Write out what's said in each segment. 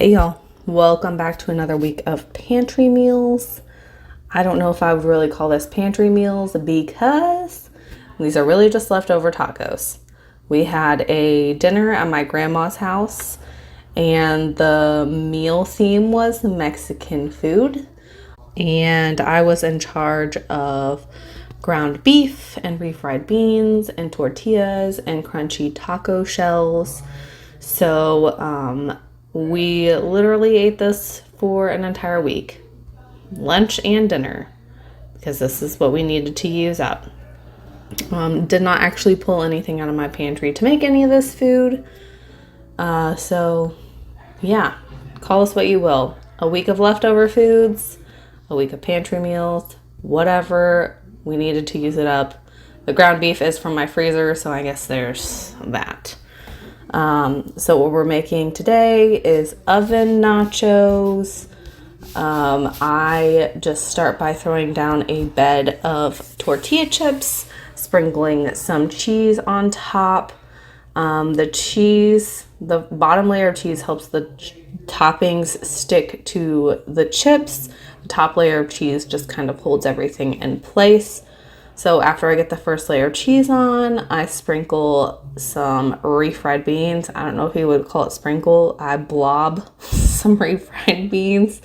Hey y'all, welcome back to another week of pantry meals. I don't know if I would really call this pantry meals because these are really just leftover tacos. We had a dinner at my grandma's house and the meal theme was Mexican food. And I was in charge of ground beef and refried beans and tortillas and crunchy taco shells. So we literally ate this for an entire week, lunch and dinner, because this is what we needed to use up. Did not actually pull anything out of my pantry to make any of this food. So yeah, call us what you will. A week of leftover foods, a week of pantry meals, whatever. We needed to use it up. The ground beef is from my freezer, so I guess there's that. So what we're making today is oven nachos. I just start by throwing down a bed of tortilla chips, sprinkling some cheese on top. The bottom layer of cheese helps the toppings stick to the chips. The top layer of cheese just kind of holds everything in place. So after I get the first layer of cheese on, I sprinkle some refried beans. I don't know if you would call it sprinkle. I blob some refried beans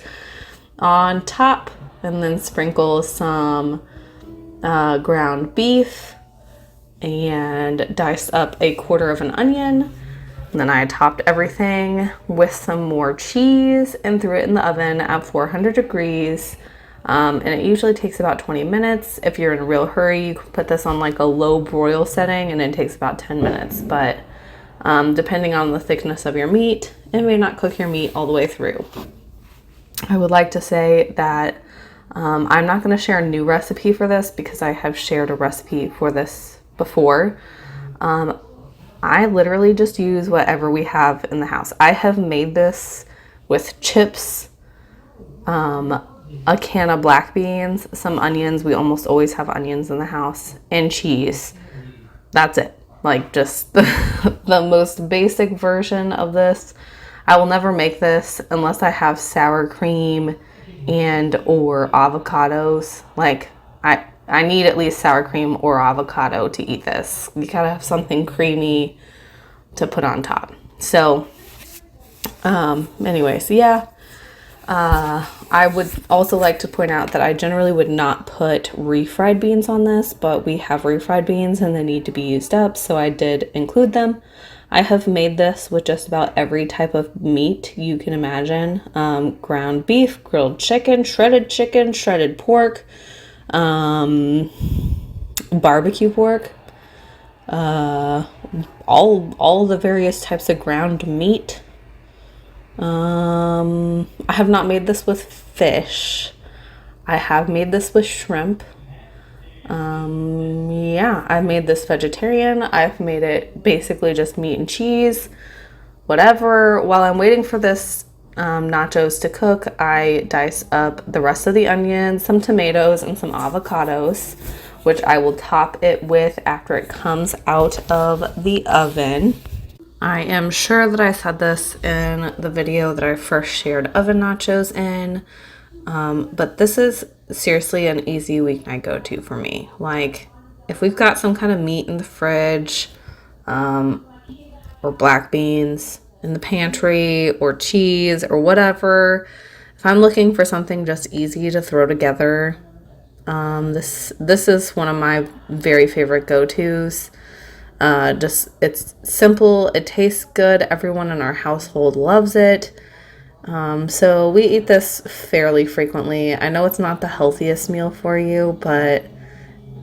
on top and then sprinkle some ground beef and dice up a quarter of an onion. And then I topped everything with some more cheese and threw it in the oven at 400 degrees. And it usually takes about 20 minutes. If you're in a real hurry, you can put this on like a low broil setting and it takes about 10 minutes. But depending on the thickness of your meat, it may not cook your meat all the way through. I would like to say that I'm not going to share a new recipe for this because I have shared a recipe for this before. I literally just use whatever we have in the house. I have made this with chips, a can of black beans, some onions. We almost always have onions in the house, and cheese. That's it. Like just the most basic version of this. I will never make this unless I have sour cream and or avocados. Like I need at least sour cream or avocado to eat this. You gotta have something creamy to put on top. So anyways, yeah. I would also like to point out that I generally would not put refried beans on this, but we have refried beans and they need to be used up, so I did include them. I have made this with just about every type of meat you can imagine. Ground beef, grilled chicken, shredded pork, barbecue pork, all the various types of ground meat. I have not made this with fish. I have made this with shrimp. Yeah, I've made this vegetarian. I've made it basically just meat and cheese, whatever. While I'm waiting for this nachos to cook, I dice up the rest of the onions, some tomatoes, and some avocados, which I will top it with after it comes out of the oven. I am sure that I said this in the video that I first shared oven nachos in, but this is seriously an easy weeknight go-to for me. Like, if we've got some kind of meat in the fridge, or black beans in the pantry, or cheese, or whatever, if I'm looking for something just easy to throw together, this is one of my very favorite go-tos. It's simple, it tastes good, everyone in our household loves it. So we eat this fairly frequently. I know it's not the healthiest meal for you, but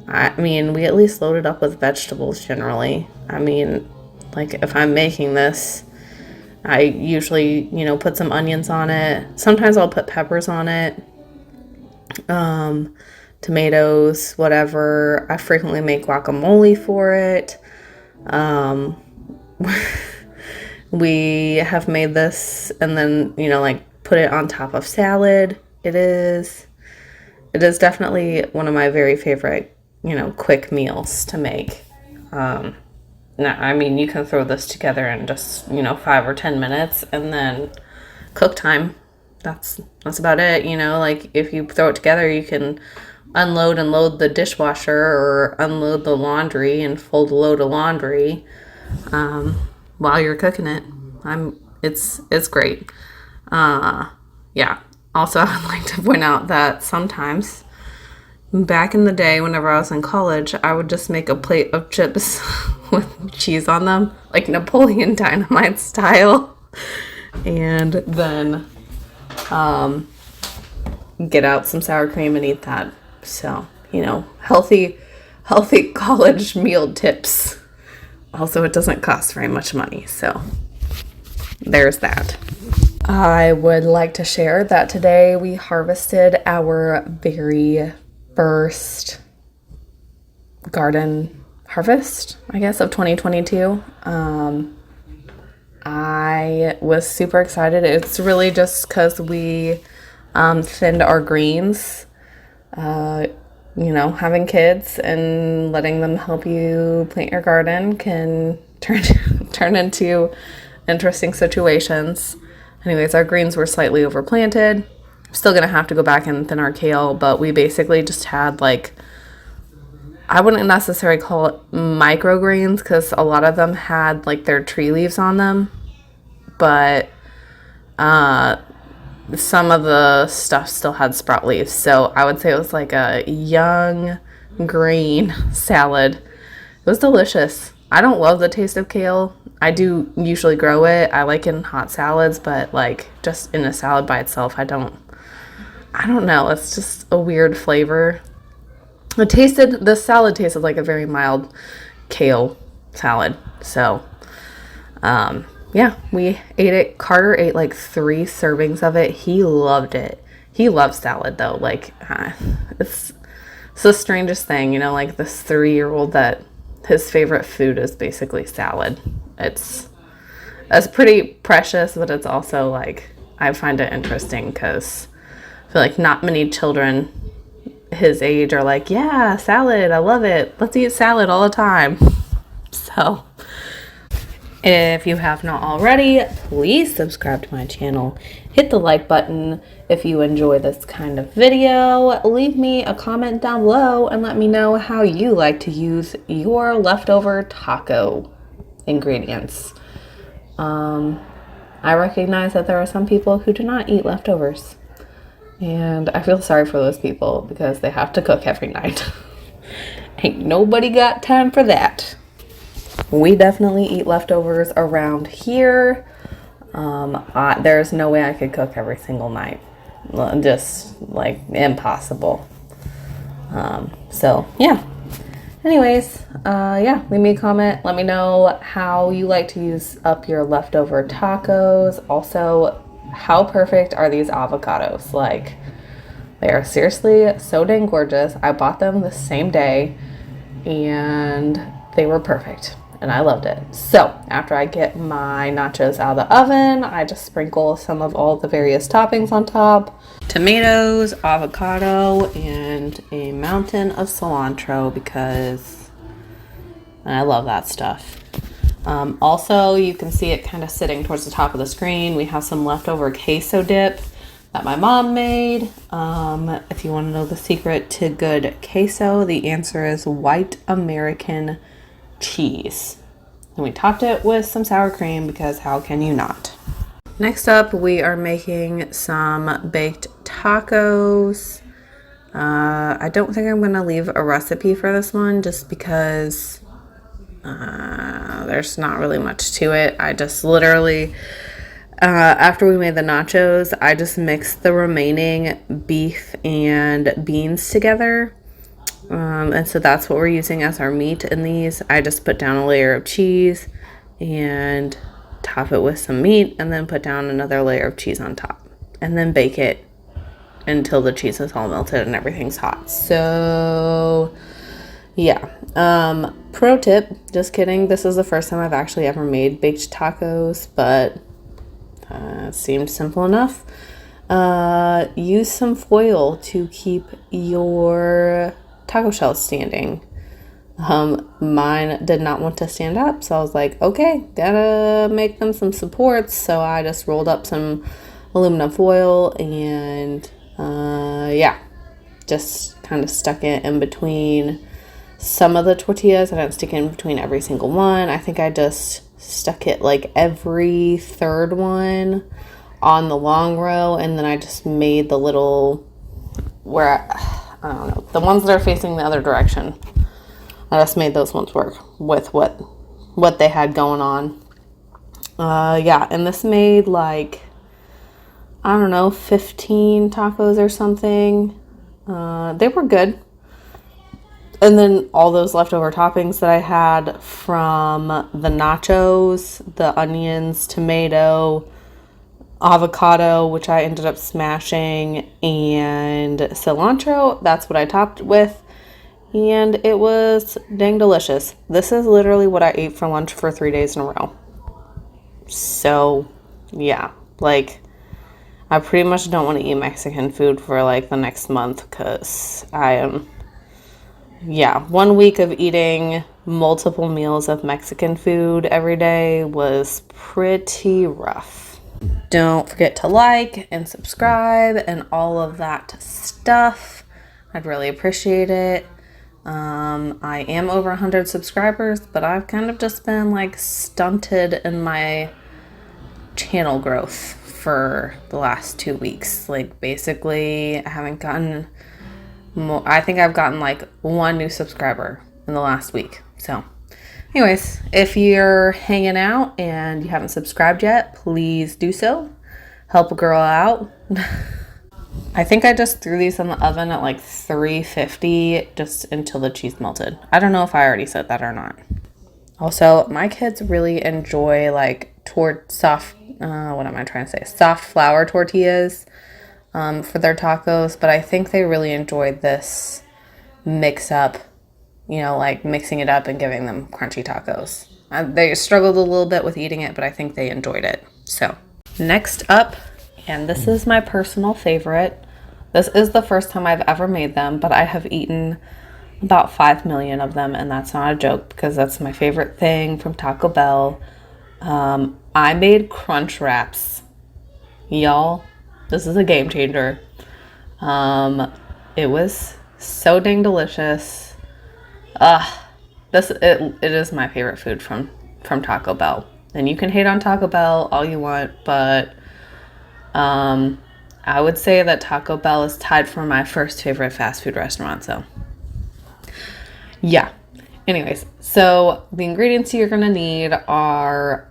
I mean, we at least load it up with vegetables generally. I mean, like if I'm making this, I usually, put some onions on it. Sometimes I'll put peppers on it. Tomatoes, whatever. I frequently make guacamole for it. We have made this and then, put it on top of salad. It is definitely one of my very favorite, quick meals to make. Now, I mean, you can throw this together in just, 5 or 10 minutes and then cook time. That's about it, you know, like if you throw it together, you can unload and load the dishwasher or unload the laundry and fold a load of laundry while you're cooking it. It's great. Yeah. Also, I would like to point out that sometimes back in the day, whenever I was in college, I would just make a plate of chips with cheese on them, like Napoleon Dynamite style, and then get out some sour cream and eat that. So, you know, healthy college meal tips. Also, it doesn't cost very much money, so there's that. I would like to share that today we harvested our very first garden harvest, I guess, of 2022. I was super excited. It's really just because we thinned our greens. You know, having kids and letting them help you plant your garden can turn into interesting situations. Anyways, our greens were slightly overplanted. I'm still gonna have to go back and thin our kale, but we basically just had like, I wouldn't necessarily call it microgreens because a lot of them had like their tree leaves on them, but some of the stuff still had sprout leaves. So I would say it was like a young green salad. It was delicious. I don't love the taste of kale. I do usually grow it. I like it in hot salads, but like just in a salad by itself, I don't know. It's just a weird flavor. The salad tasted like a very mild kale salad. So, yeah, we ate it. Carter ate like 3 servings of it. He loved it. He loves salad though. Like, it's the strangest thing, you know, like this 3-year-old that his favorite food is basically salad. That's pretty precious, but it's also like, I find it interesting because I feel like not many children his age are like, yeah, salad, I love it. Let's eat salad all the time. So if you have not already, please subscribe to my channel. Hit the like button if you enjoy this kind of video. Leave me a comment down below and let me know how you like to use your leftover taco ingredients. I recognize that there are some people who do not eat leftovers. And I feel sorry for those people because they have to cook every night. Ain't nobody got time for that. We definitely eat leftovers around here. There's no way I could cook every single night. Just like impossible. So yeah. Anyways, yeah, leave me a comment. Let me know how you like to use up your leftover tacos. Also, how perfect are these avocados? Like, they are seriously so dang gorgeous. I bought them the same day and they were perfect and I loved it. So after I get my nachos out of the oven, I just sprinkle some of all the various toppings on top. Tomatoes, avocado, and a mountain of cilantro because I love that stuff. Also, you can see it kind of sitting towards the top of the screen. We have some leftover queso dip that my mom made. If you want to know the secret to good queso, the answer is white American cheese. And we topped it with some sour cream because how can you not? Next up, we are making some baked tacos. I don't think I'm going to leave a recipe for this one just because there's not really much to it. I just literally, after we made the nachos, I just mixed the remaining beef and beans together. And so that's what we're using as our meat in these. I just put down a layer of cheese and top it with some meat and then put down another layer of cheese on top and then bake it until the cheese is all melted and everything's hot. So yeah. Pro tip, just kidding. This is the first time I've actually ever made baked tacos, but it seemed simple enough. Use some foil to keep your taco shells standing. Mine did not want to stand up, so I was like, okay, gotta make them some supports. So I just rolled up some aluminum foil, and yeah, just kind of stuck it in between some of the tortillas. I didn't stick it in between every single one. I think I just stuck it like every third one on the long row, and then I just made the little, I don't know, the ones that are facing the other direction. I just made those ones work with what they had going on. Yeah, and this made like, I don't know, 15 tacos or something. They were good. And then all those leftover toppings that I had from the nachos, the onions, tomato, avocado, which I ended up smashing, and cilantro, that's what I topped with. And it was dang delicious. This is literally what I ate for lunch for 3 days in a row. So, yeah, like, I pretty much don't want to eat Mexican food for like the next month, because I am, yeah, 1 week of eating multiple meals of Mexican food every day was pretty rough. Don't forget to like and subscribe and all of that stuff. I'd really appreciate it. I am over 100 subscribers, but I've kind of just been like stunted in my channel growth for the last 2 weeks. Like, basically, I haven't gotten more. I think I've gotten like 1 new subscriber in the last week. So anyways, if you're hanging out and you haven't subscribed yet, please do so. Help a girl out. I think I just threw these in the oven at like 350 just until the cheese melted. I don't know if I already said that or not. Also, my kids really enjoy like soft flour tortillas for their tacos, but I think they really enjoyed this mix up, like mixing it up and giving them crunchy tacos. They struggled a little bit with eating it, but I think they enjoyed it. So next up, and this is my personal favorite. This is the first time I've ever made them, but I have eaten about 5 million of them, and that's not a joke, because that's my favorite thing from Taco Bell. I made crunch wraps. Y'all, this is a game changer. It was so dang delicious. It is my favorite food from Taco Bell. And you can hate on Taco Bell all you want, but I would say that Taco Bell is tied for my first favorite fast food restaurant. So yeah. Anyways, so the ingredients you're going to need are,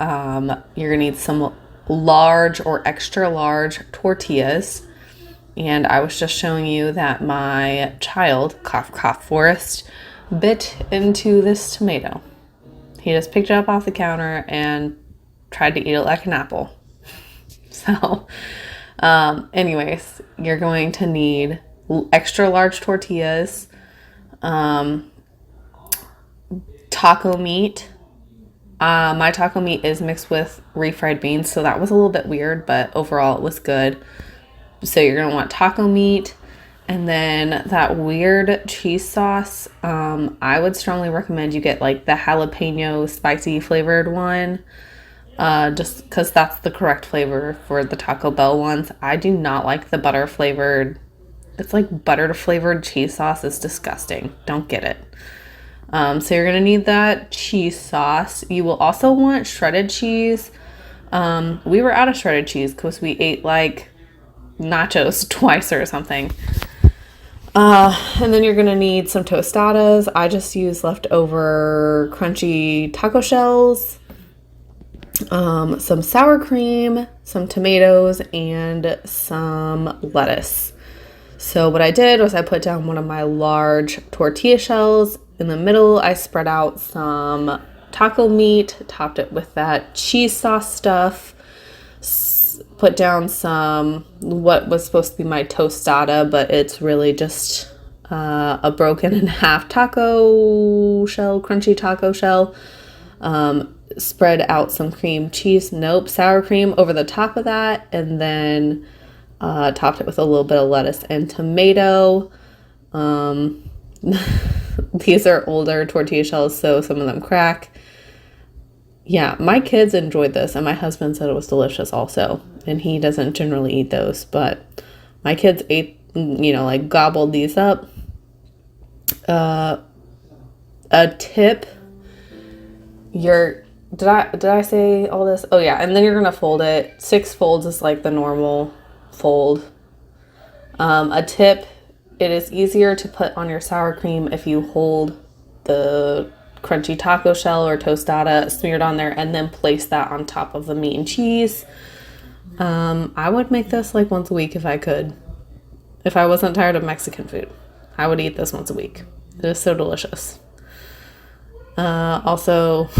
you're going to need some large or extra large tortillas. And I was just showing you that my child, cough, cough, Forrest, bit into this tomato. He just picked it up off the counter and tried to eat it like an apple. So, anyways, you're going to need extra large tortillas, taco meat. My taco meat is mixed with refried beans, so that was a little bit weird, but overall it was good. So you're going to want taco meat, and then that weird cheese sauce. I would strongly recommend you get like the jalapeno spicy flavored one, just because that's the correct flavor for the Taco Bell ones. I do not like the butter flavored. It's like butter flavored cheese sauce. It's disgusting. Don't get it. So you're going to need that cheese sauce. You will also want shredded cheese. We were out of shredded cheese because we ate like nachos twice or something. And then you're going to need some tostadas. I just used leftover crunchy taco shells, some sour cream, some tomatoes, and some lettuce. So what I did was I put down one of my large tortilla shells. In the middle, I spread out some taco meat, topped it with that cheese sauce stuff, put down some, what was supposed to be my tostada, but it's really just a broken in half taco shell, crunchy taco shell. Spread out some sour cream over the top of that, and then topped it with a little bit of lettuce and tomato. These are older tortilla shells, so some of them crack. Yeah, my kids enjoyed this, and my husband said it was delicious also. And he doesn't generally eat those, but my kids ate, like gobbled these up. A tip, did I say all this? Oh yeah, and then you're gonna fold it. 6 folds is like the normal fold. A tip, it is easier to put on your sour cream if you hold the crunchy taco shell or tostada smeared on there and then place that on top of the meat and cheese. I would make this like once a week if I could. If I wasn't tired of Mexican food, I would eat this once a week. It is so delicious. Also,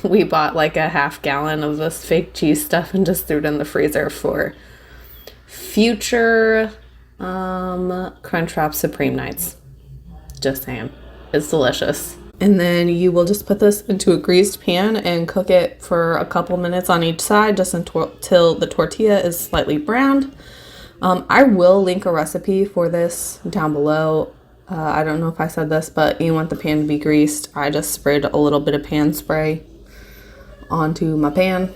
we bought like a half gallon of this fake cheese stuff and just threw it in the freezer for future Crunchwrap Supreme nights. Just saying. It's delicious. And then you will just put this into a greased pan and cook it for a couple minutes on each side, just until the tortilla is slightly browned. I will link a recipe for this down below. I don't know if I said this, but you want the pan to be greased. I just sprayed a little bit of pan spray onto my pan.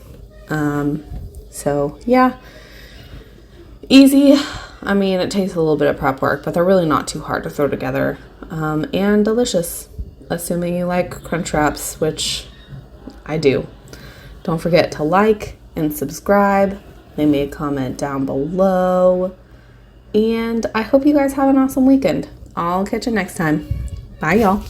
So yeah, easy. I mean, it takes a little bit of prep work, but they're really not too hard to throw together. And delicious, assuming you like Crunchwraps, which I do. Don't forget to like and subscribe. Leave me a comment down below. And I hope you guys have an awesome weekend. I'll catch you next time. Bye, y'all.